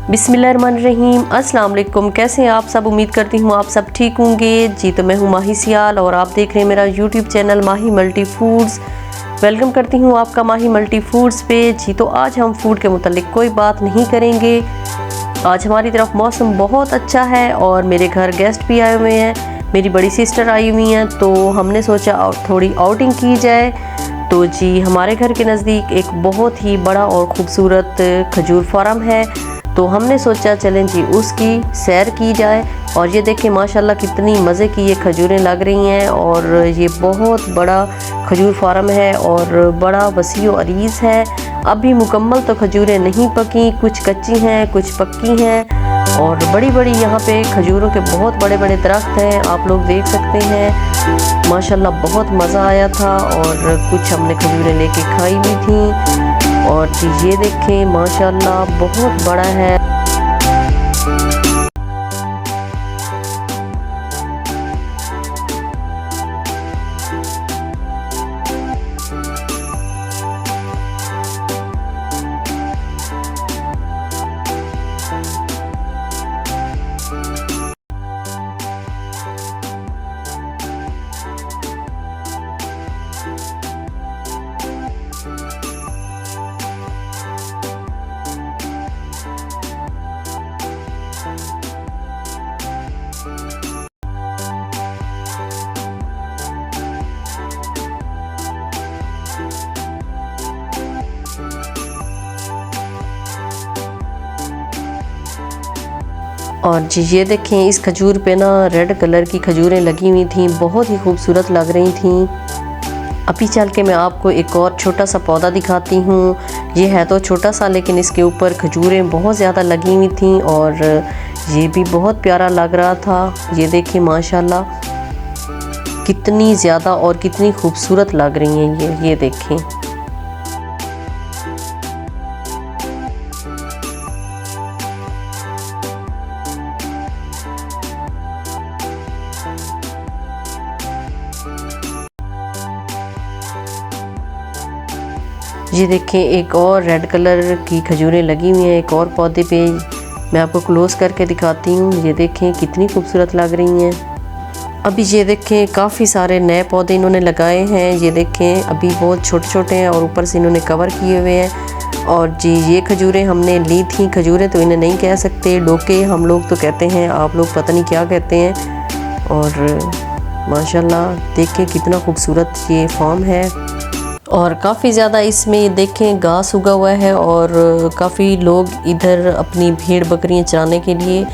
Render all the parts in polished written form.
बिस्मिल्लाहिर्रहमानिर्रहीम। अस्सलाम वालेकुम। कैसे हैं आप सब? उम्मीद करती हूँ आप सब ठीक होंगे जी। तो मैं हूँ माही सियाल और आप देख रहे हैं मेरा यूट्यूब चैनल माही मल्टी फूड्स। वेलकम करती हूँ आपका माही मल्टी फूड्स पे जी। तो आज हम फूड के मुतालिक कोई बात नहीं करेंगे। आज हमारी तरफ मौसम बहुत अच्छा है और मेरे घर गेस्ट भी आए हुए हैं, मेरी बड़ी सिस्टर आई हुई हैं, तो हमने सोचा थोड़ी आउटिंग की जाए। तो जी हमारे घर के नज़दीक एक बहुत ही बड़ा और ख़ूबसूरत खजूर फार्म है, तो हमने सोचा चलें जी उसकी सैर की जाए। और ये देखें माशाल्लाह कितनी मज़े की ये खजूरें लग रही हैं और ये बहुत बड़ा खजूर फार्म है और बड़ा वसी और अरीज़ है। अभी मुकम्मल तो खजूरें नहीं पकी, कुछ कच्ची हैं कुछ पक्की हैं और बड़ी बड़ी यहाँ पे खजूरों के बहुत बड़े बड़े दरख्त हैं, आप लोग देख सकते हैं। माशाल्लाह बहुत मज़ा आया था और कुछ हमने खजूरें लेके खाई भी थी। और ये देखें माशाल्लाह बहुत बड़ा है। और जी ये देखें इस खजूर पे ना रेड कलर की खजूरें लगी हुई थी, बहुत ही खूबसूरत लग रही थी। अभी चल के मैं आपको एक और छोटा सा पौधा दिखाती हूँ। ये है तो छोटा सा लेकिन इसके ऊपर खजूरें बहुत ज़्यादा लगी हुई थी और ये भी बहुत प्यारा लग रहा था। ये देखिए माशाल्लाह कितनी ज़्यादा और कितनी खूबसूरत लग रही हैं ये देखें। ये देखें एक और रेड कलर की खजूरें लगी हुई हैं एक और पौधे पे, मैं आपको क्लोज करके दिखाती हूँ। ये देखें कितनी खूबसूरत लग रही हैं। अभी ये देखें काफ़ी सारे नए पौधे इन्होंने लगाए हैं। ये देखें अभी बहुत छोटे छोटे हैं और ऊपर से इन्होंने कवर किए हुए हैं। और जी ये खजूरें हमने ली थी, खजूरें तो इन्हें नहीं कह सकते, डोके हम लोग तो कहते हैं, आप लोग पता नहीं क्या कहते हैं। और माशाल्लाह देखें कितना खूबसूरत ये फार्म है और काफ़ी ज़्यादा इसमें देखें घास उगा हुआ है और काफ़ी लोग इधर अपनी भेड़ बकरियां चराने के लिए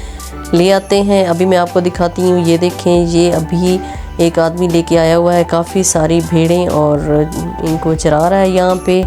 ले आते हैं। अभी मैं आपको दिखाती हूँ। ये देखें ये अभी एक आदमी लेके आया हुआ है काफ़ी सारी भेड़ें और इनको चरा रहा है यहाँ पे।